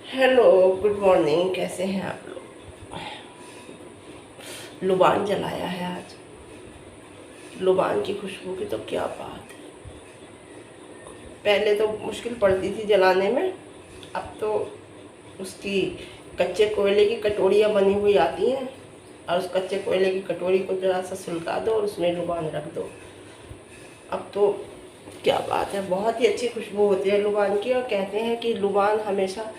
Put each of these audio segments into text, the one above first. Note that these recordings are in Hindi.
Hello, good morning. कैसे हैं आप लोग? लुबान जलाया है आज। लुबान की खुशबू की तो क्या बात है। पहले तो मुश्किल पड़ती थी जलाने में, अब तो उसकी कच्चे कोयले की कटोरियाँ बनी हुई आती हैं और उस कच्चे कोयले की कटोरी को ज़रा सा सुलगा दो और उसमें लुबान रख दो। अब तो क्या बात है, बहुत ही अच्छी खुशबू होती है लुबान की। और कहते हैं कि लुबान हमेशा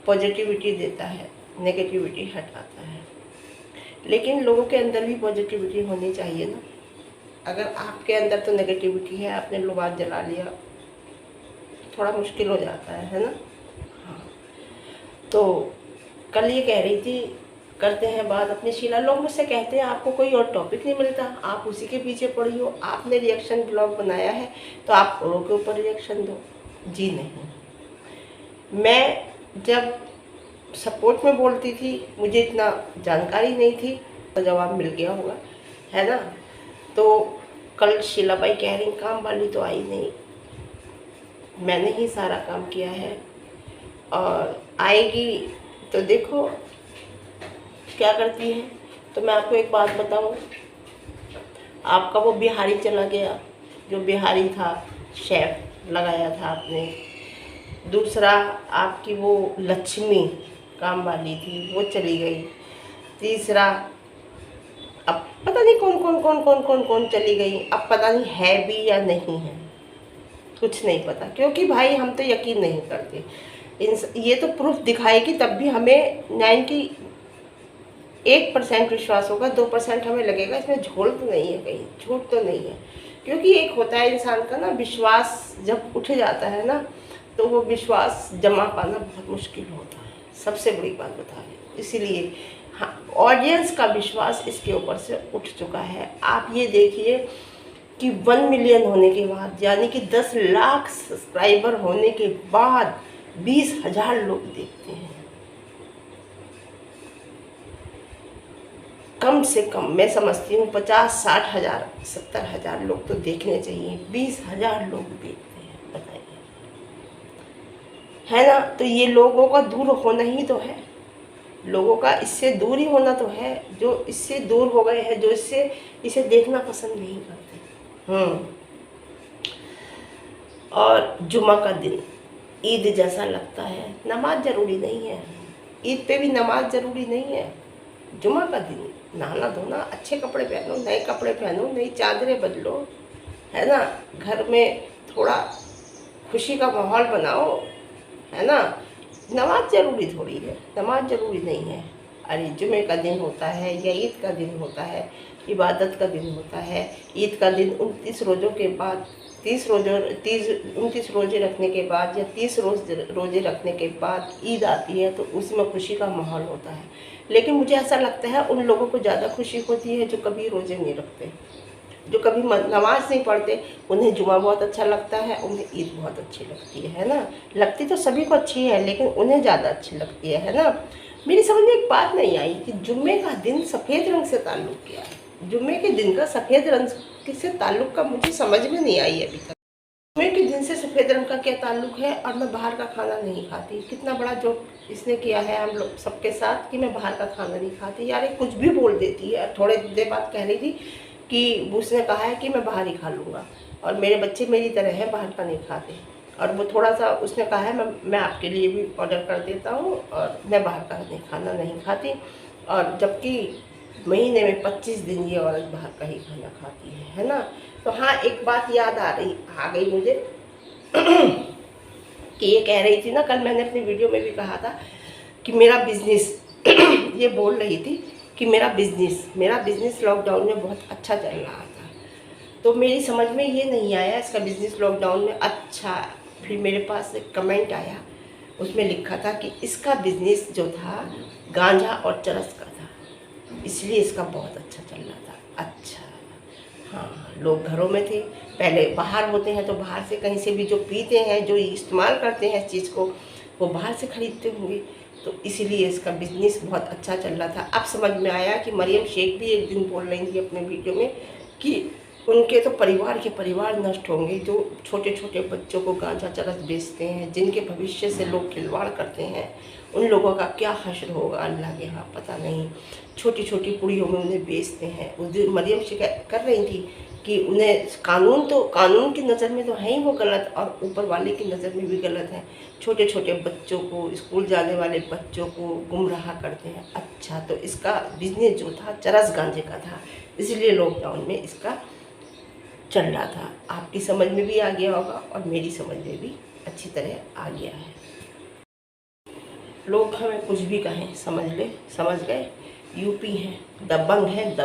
पॉजिटिविटी देता है, नेगेटिविटी हटाता है। लेकिन लोगों के अंदर भी पॉजिटिविटी होनी चाहिए ना। अगर आपके अंदर तो नेगेटिविटी है, आपने लुबान जला लिया, थोड़ा मुश्किल हो जाता है ना। हाँ, तो कल ये कह रही थी, करते हैं बात अपनी शीला। लोग मुझसे कहते हैं आपको कोई और टॉपिक नहीं मिलता, आप उसी के पीछे पड़ी हो। आपने रिएक्शन ब्लॉग बनाया है तो आप औरों के ऊपर रिएक्शन दो। जी नहीं, मैं जब सपोर्ट में बोलती थी, मुझे इतना जानकारी नहीं थी, तो जवाब मिल गया होगा, है ना। तो कल शीलाबाई कह रही काम वाली तो आई नहीं, मैंने ही सारा काम किया है और आएगी तो देखो क्या करती है। तो मैं आपको एक बात बताऊं, आपका वो बिहारी चला गया, जो बिहारी था, शेफ लगाया था आपने। दूसरा, आपकी वो लक्ष्मी काम वाली थी, वो चली गई। तीसरा, अब पता नहीं कौन कौन कौन कौन कौन कौन चली गई। अब पता नहीं है भी या नहीं है, कुछ नहीं पता। क्योंकि भाई हम तो यकीन नहीं करते। ये तो प्रूफ दिखाएगी तब भी हमें 98% विश्वास होगा, 2% हमें लगेगा इसमें झोल तो नहीं है, कहीं झूठ तो नहीं है। क्योंकि एक होता है इंसान का ना विश्वास, जब उठ जाता है ना तो वो विश्वास जमा पाना बहुत मुश्किल होता है। सबसे बड़ी बात बता रही, इसीलिए हाँ, ऑडियंस का विश्वास इसके ऊपर से उठ चुका है। आप ये देखिए कि 1 मिलियन होने के बाद, यानी कि 10 लाख सब्सक्राइबर होने के बाद 20,000 लोग देखते हैं। कम से कम मैं समझती हूँ 50-60,000 70,000 लोग तो देखने चाहिए। 20,000 लोग देखते हैं, बताइए, है ना। तो ये लोगों का दूर होना ही तो है, लोगों का इससे दूर ही होना तो है। जो इससे दूर हो गए हैं, जो इसे देखना पसंद नहीं करते। और जुमा का दिन ईद जैसा लगता है। नमाज ज़रूरी नहीं है, ईद पे भी नमाज ज़रूरी नहीं है। जुमा का दिन नहाना धोना, अच्छे कपड़े पहनो, नए कपड़े पहनो, नई चादरें बदलो, है ना। घर में थोड़ा खुशी का माहौल बनाओ, है ना। नमाज ज़रूरी थोड़ी है, नमाज ज़रूरी नहीं है। अरे जुमे का दिन होता है या ईद का दिन होता है, इबादत का दिन होता है। ईद का दिन 29 रोज़ों के बाद, 29 रोज़े रखने के बाद या 30 रोज़े रखने के बाद ईद आती है, तो उसमें खुशी का माहौल होता है। लेकिन मुझे ऐसा लगता है उन लोगों को ज़्यादा खुशी होती है जो कभी रोज़े नहीं रखते, जो कभी नमाज नहीं पढ़ते। उन्हें जुमा बहुत अच्छा लगता है, उन्हें ईद बहुत अच्छी लगती है ना। लगती तो सभी को अच्छी है, लेकिन उन्हें ज़्यादा अच्छी लगती है ना। मेरी समझ में एक बात नहीं आई कि जुम्मे का दिन सफ़ेद रंग से ताल्लुक़ क्या है। जुम्मे के दिन का सफ़ेद रंग से ताल्लुक़ का मुझे समझ में नहीं आई अभी तक। जुम्मे के दिन से सफ़ेद रंग का क्या ताल्लुक़ है। और मैं बाहर का खाना नहीं खाती। कितना बड़ा जोक इसने किया है हम लोग सबके साथ कि मैं बाहर का खाना नहीं खाती। यार ये कुछ भी बोल देती है। थोड़े देर बाद कह रही थी कि उसने कहा है कि मैं बाहर ही खा लूँगा और मेरे बच्चे मेरी तरह हैं, बाहर का नहीं खाते। और वो थोड़ा सा उसने कहा है मैं आपके लिए भी ऑर्डर कर देता हूँ और मैं बाहर का खाना नहीं खाती। और जबकि महीने में 25 दिन ये औरत बाहर का ही खाना खाती है ना। तो हाँ, एक बात याद आ गई मुझे कि ये कह रही थी ना, कल मैंने अपनी वीडियो में भी कहा था कि मेरा बिजनेस ये बोल रही थी कि मेरा बिज़नेस लॉकडाउन में बहुत अच्छा चल रहा था। तो मेरी समझ में ये नहीं आया इसका बिज़नेस लॉकडाउन में अच्छा। फिर मेरे पास एक कमेंट आया, उसमें लिखा था कि इसका बिज़नेस जो था गांजा और चरस का था, इसलिए इसका बहुत अच्छा चल रहा था। अच्छा, हाँ, लोग घरों में थे, पहले बाहर होते हैं तो बाहर से कहीं से भी जो पीते हैं, जो इस्तेमाल करते हैं इस चीज़ को, वो बाहर से ख़रीदते होंगे, तो इसीलिए इसका बिज़नेस बहुत अच्छा चल रहा था। अब समझ में आया कि मरियम शेख भी एक दिन बोल रही थी अपने वीडियो में कि उनके तो परिवार के परिवार नष्ट होंगे, जो छोटे छोटे बच्चों को गांजा चरस बेचते हैं, जिनके भविष्य से लोग खिलवाड़ करते हैं, उन लोगों का क्या हश्र होगा अल्लाह के यहाँ पता नहीं। छोटी छोटी पुड़ियों में उन्हें बेचते हैं। उस दिन मरियम शिकायत कर रही थी कि उन्हें कानून की नज़र में तो है ही वो गलत, और ऊपर वाले की नज़र में भी गलत है। छोटे छोटे बच्चों को, स्कूल जाने वाले बच्चों को गुमराह करते हैं। अच्छा, तो इसका बिजनेस जो था चरस गांजे का था, इसलिए लॉकडाउन में इसका चल रहा था। आपकी समझ में भी आ गया होगा और मेरी समझ में भी अच्छी तरह आ गया है। लोग हमें कुछ भी कहें, समझ गए। यूपी है, दबंग है,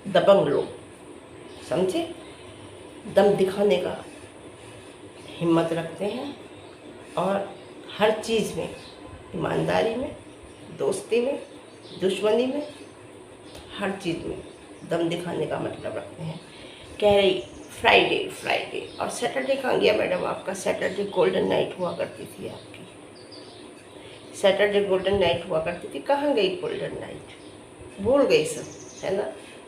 दबंग लोग, समझे। दम दिखाने का हिम्मत रखते हैं और हर चीज़ में, ईमानदारी में, दोस्ती में, दुश्मनी में, हर चीज़ में दम दिखाने का मतलब रखते हैं। कह रही फ्राइडे और सैटरडे कहाँ गया मैडम आपका? सैटरडे गोल्डन नाइट हुआ करती थी आपकी, सैटरडे गोल्डन नाइट हुआ करती थी, कहाँ गई गोल्डन नाइट? भूल गई सब, है ना।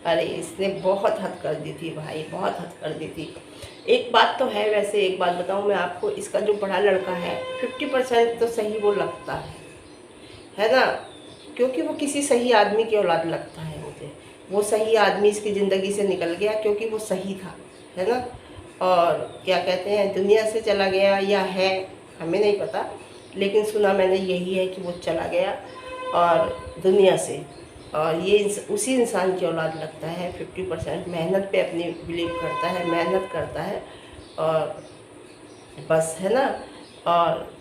अरे इसने बहुत हद कर दी थी भाई, बहुत हद कर दी थी। एक बात तो है, वैसे एक बात बताऊँ मैं आपको, इसका जो बड़ा लड़का है 50% तो सही वो लगता है ना, क्योंकि वो किसी सही आदमी की औलाद लगता है मुझे। वो सही आदमी इसकी ज़िंदगी से निकल गया क्योंकि वो सही था, है ना। और क्या कहते हैं, दुनिया से चला गया या है हमें नहीं पता, लेकिन सुना मैंने यही है कि वो चला गया और दुनिया से, और ये उसी इंसान की औलाद लगता है। 50% मेहनत पे अपनी बिलीव करता है, मेहनत करता है और बस, है ना। और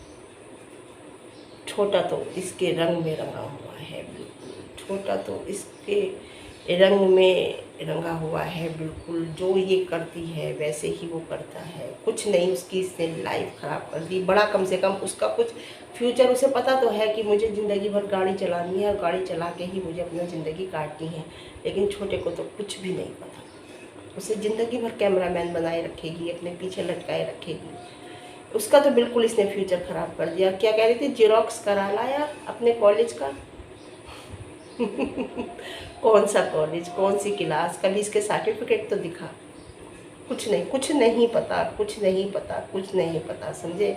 छोटा तो इसके रंग में रंगा हुआ है, बिल्कुल छोटा तो इसके रंग में रंगा हुआ है बिल्कुल। जो ये करती है वैसे ही वो करता है, कुछ नहीं उसकी इसने लाइफ ख़राब कर दी। बड़ा कम से कम उसका कुछ फ्यूचर, उसे पता तो है कि मुझे ज़िंदगी भर गाड़ी चलानी है और गाड़ी चला के ही मुझे अपना ज़िंदगी काटनी है, लेकिन छोटे को तो कुछ भी नहीं पता। उसे ज़िंदगी भर कैमरामैन बनाए रखेगी, अपने पीछे लटकाए रखेगी। उसका तो बिल्कुल इसने फ्यूचर ख़राब कर दिया। क्या कह रही थी, जेरोक्स करा लाया अपने कॉलेज का। कौन सा कॉलेज, कौन सी क्लास, कभी इसके सर्टिफिकेट तो दिखा। कुछ नहीं पता, समझे।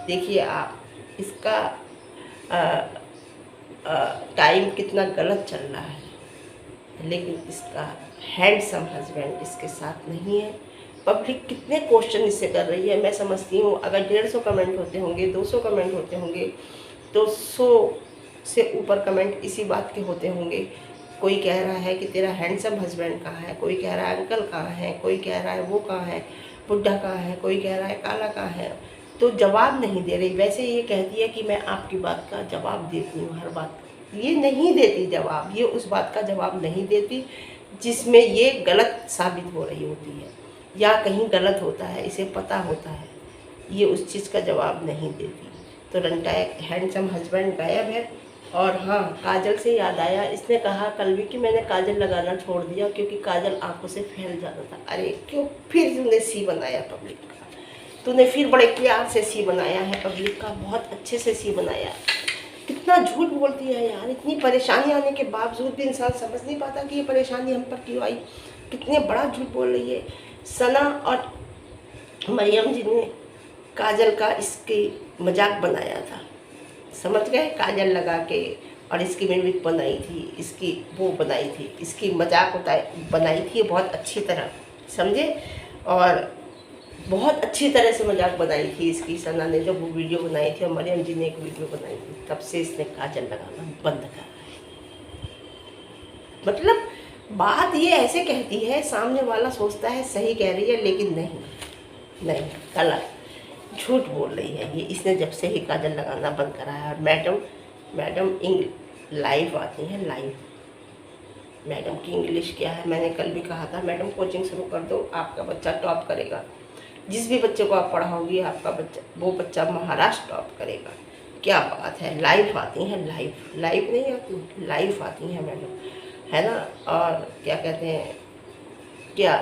देखिए आप, इसका टाइम कितना गलत चल रहा है, लेकिन इसका हैंडसम हस्बैंड इसके साथ नहीं है। पब्लिक कितने क्वेश्चन इससे कर रही है, मैं समझती हूँ अगर 150 कमेंट होते होंगे, 200 कमेंट होते होंगे, 200 से ऊपर कमेंट इसी बात के होते होंगे। कोई कह रहा है कि तेरा हैंडसम हस्बैंड कहाँ है, कोई कह रहा है अंकल कहाँ है, कोई कह रहा है वो कहाँ है, बुढ़ा कहाँ है, कोई कह रहा है काला कहाँ है। तो जवाब नहीं दे रही। वैसे ये कहती है कि मैं आपकी बात का जवाब देती हूँ, हर बात का। ये नहीं देती जवाब, ये उस बात का जवाब नहीं देती जिसमें ये गलत साबित हो रही होती है या कहीं गलत होता है, इसे पता होता है, ये उस चीज़ का जवाब नहीं देती। तो रंटाया हैंडसम हस्बैंड गायब है। और हाँ, काजल से याद आया, इसने कहा कल भी कि मैंने काजल लगाना छोड़ दिया क्योंकि काजल आंखों से फैल जाता था। अरे क्यों फिर तूने सी बनाया पब्लिक का, तूने फिर बड़े प्यार से सी बनाया है पब्लिक का, बहुत अच्छे से सी बनाया। कितना झूठ बोलती है यार, इतनी परेशानी आने के बावजूद भी इंसान समझ नहीं पाता कि ये परेशानी हम पर क्यों आई। कितने बड़ा झूठ बोल रही है। सना और मरियम जी ने काजल का इसके मजाक बनाया था, समझ गए, काजल लगा के, और इसकी मिमिक बनाई थी, इसकी वो बनाई थी, इसकी मजाक बनाई थी बहुत अच्छी तरह, समझे। और बहुत अच्छी तरह से मजाक बनाई थी इसकी सना ने, जब वो वीडियो बनाई थी, और मरियम जी ने एक वीडियो बनाई थी, तब से इसने काजल लगाना बंद करा है। मतलब बात ये ऐसे कहती है, सामने वाला सोचता है सही कह रही है, लेकिन नहीं गलत, झूठ बोल रही है ये। इसने जब से ही काजल लगाना बंद करा है। और मैडम लाइव आती हैं, लाइव। मैडम की इंग्लिश क्या है, मैंने कल भी कहा था, मैडम कोचिंग शुरू कर दो, आपका बच्चा टॉप करेगा। जिस भी बच्चे को आप पढ़ाओगी, आपका बच्चा, वो बच्चा महाराष्ट्र टॉप करेगा। क्या बात है, लाइव आती हैं, लाइव नहीं आती, लाइव आती हैं मैडम, है ना। और क्या कहते हैं, क्या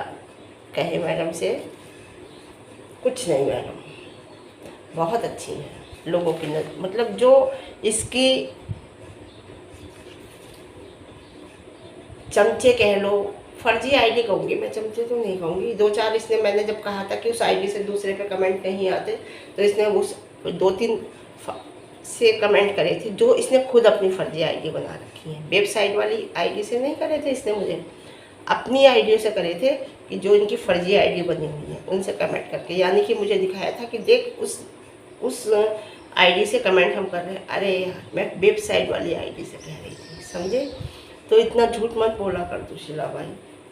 कहे मैडम से, कुछ नहीं, मैडम बहुत अच्छी है लोगों की मतलब जो इसकी चमचे कह लो, फर्जी आईडी कहूँगी मैं, चमचे तो नहीं कहूँगी। 2-4 इसने, मैंने जब कहा था कि उस आईडी से दूसरे पे कमेंट नहीं आते, तो इसने उस 2-3 से कमेंट करे थे जो इसने खुद अपनी फर्जी आईडी बना रखी है। वेबसाइट वाली आईडी से नहीं करे थे इसने मुझे, अपनी आईडी से करे थे कि जो इनकी फर्जी आईडी बनी हुई है उनसे कमेंट करके, यानी कि मुझे दिखाया था कि देख उस आईडी से कमेंट हम कर रहे हैं। अरे यार, मैं वेबसाइट वाली आईडी से कह रही थी, समझे? तो इतना झूठ मत बोला कर तू शीला भाई।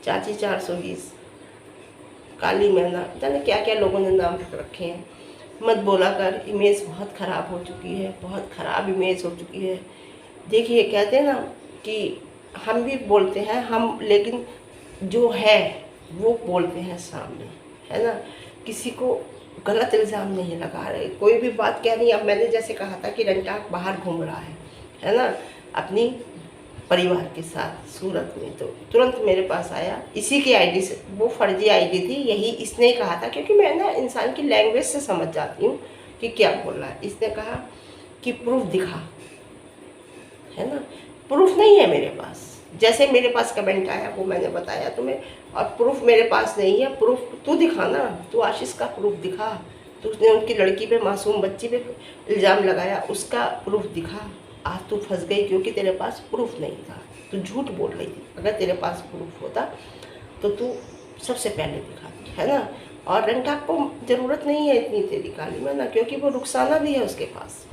चाची 420, काली मैना, जाने क्या क्या लोगों ने नाम रखे हैं, मत बोला कर। इमेज बहुत ख़राब हो चुकी है, बहुत ख़राब इमेज हो चुकी है। देखिए, कहते हैं ना कि हम भी बोलते हैं हम, लेकिन जो है वो बोलते हैं सामने, है ना। किसी को गलत इल्ज़ाम नहीं लगा रहे, कोई भी बात कह रही। अब मैंने जैसे कहा था कि रंटाक बाहर घूम रहा है ना, अपनी परिवार के साथ सूरत में, तो तुरंत मेरे पास आया इसी की आईडी से। वो फर्जी आईडी थी, यही इसने ही कहा था, क्योंकि मैं ना इंसान की लैंग्वेज से समझ जाती हूँ कि क्या बोल रहा है। इसने कहा कि प्रूफ दिखा, है ना। प्रूफ नहीं है मेरे पास, जैसे मेरे पास कमेंट आया वो मैंने बताया तुम्हें, और प्रूफ मेरे पास नहीं है। प्रूफ तू दिखा ना, तू आशीष का प्रूफ दिखा। तू उसने उनकी लड़की पे, मासूम बच्ची पे इल्ज़ाम लगाया, उसका प्रूफ दिखा। आज तू फंस गई क्योंकि तेरे पास प्रूफ नहीं था, तू झूठ बोल रही थी। अगर तेरे पास प्रूफ होता तो तू सबसे पहले दिखाती, है ना। और रंटाक को ज़रूरत नहीं है इतनी तेरी काली मैना, क्योंकि वो रुखसाना भी है उसके पास,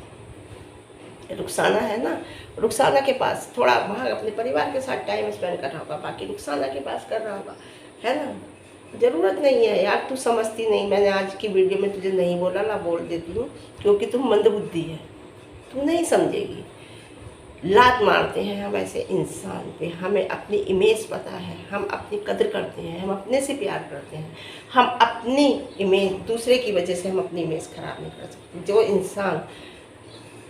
रुखसाना है ना। रुखसाना के पास थोड़ा वहाँ अपने परिवार के साथ टाइम स्पेंड कर रहा होगा, बाकी रुखसाना के पास कर रहा होगा, है ना। ज़रूरत नहीं है यार, तू समझती नहीं। मैंने आज की वीडियो में तुझे नहीं बोला ना, बोल देती हूँ, क्योंकि तू मंदबुद्धि है, तू नहीं समझेगी। लात मारते हैं हम ऐसे इंसान पे, हमें अपनी इमेज पता है, हम अपनी कदर करते हैं, हम अपने से प्यार करते हैं। हम अपनी इमेज, दूसरे की वजह से हम अपनी इमेज ख़राब नहीं कर सकते। जो इंसान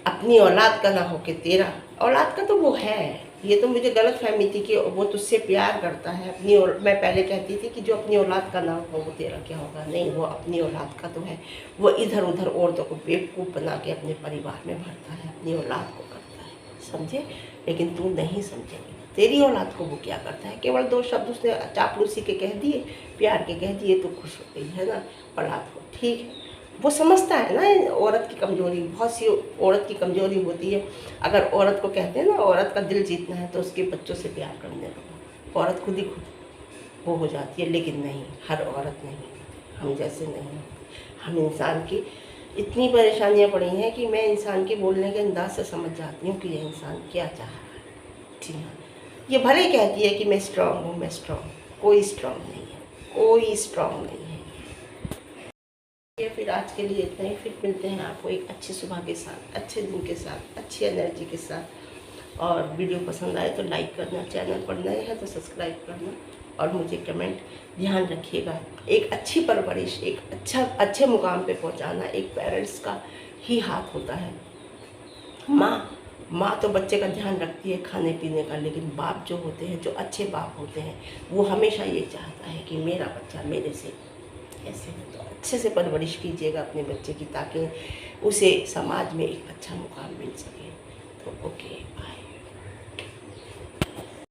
अपनी औलाद का ना हो के तेरा औलाद का, तो वो है। ये तो मुझे गलत फहमी थी कि वो तुझसे प्यार करता है अपनी, और मैं पहले कहती थी कि जो अपनी औलाद का ना हो वो तेरा क्या होगा। नहीं, वो अपनी औलाद का तो है। वो इधर उधर औरतों को बेवकूफ़ बना के अपने परिवार में भरता है, अपनी औलाद को करता है, समझे। लेकिन तू नहीं समझेगी, तेरी औलाद को वो क्या करता है। केवल 2 शब्द उसने चापलूसी के कह दिए, प्यार के कह दिए, तो खुश हो गई, है ना, औलाद को। ठीक है, वो समझता है ना औरत की कमज़ोरी। बहुत सी औरत की कमज़ोरी होती है, अगर औरत को कहते हैं ना औरत का दिल जीतना है तो उसके बच्चों से प्यार करने लगो। औरत खुद ही खुद वो हो जाती है, लेकिन नहीं, हर औरत नहीं, हम जैसे नहीं। हम इंसान की इतनी परेशानियाँ पड़ी हैं कि मैं इंसान के बोलने के अंदाज से समझ जाती हूँ कि ये इंसान क्या चाह रहा है। जी हाँ, ये भले कहती है कि मैं स्ट्रांग हूँ, मैं स्ट्रांग, कोई स्ट्रांग नहीं है, कोई स्ट्रांग नहीं है। ये फिर आज के लिए इतना ही, फिर मिलते हैं आपको एक अच्छी सुबह के साथ, अच्छे दिन के साथ, अच्छी एनर्जी के साथ। और वीडियो पसंद आए तो लाइक करना, चैनल पर नए हैं तो सब्सक्राइब करना, और मुझे कमेंट ध्यान रखिएगा। एक अच्छी परवरिश, एक अच्छे मुकाम पे पहुंचाना एक पेरेंट्स का ही हाथ होता है। माँ तो बच्चे का ध्यान रखती है खाने पीने का, लेकिन बाप जो होते हैं, जो अच्छे बाप होते हैं, वो हमेशा ये चाहता है कि मेरा बच्चा मेरे से ऐसे हो। तो अच्छे से परवरिश कीजिएगा अपने बच्चे की, ताकि उसे समाज में एक अच्छा मुकाम मिल सके। तो ओके, बाय।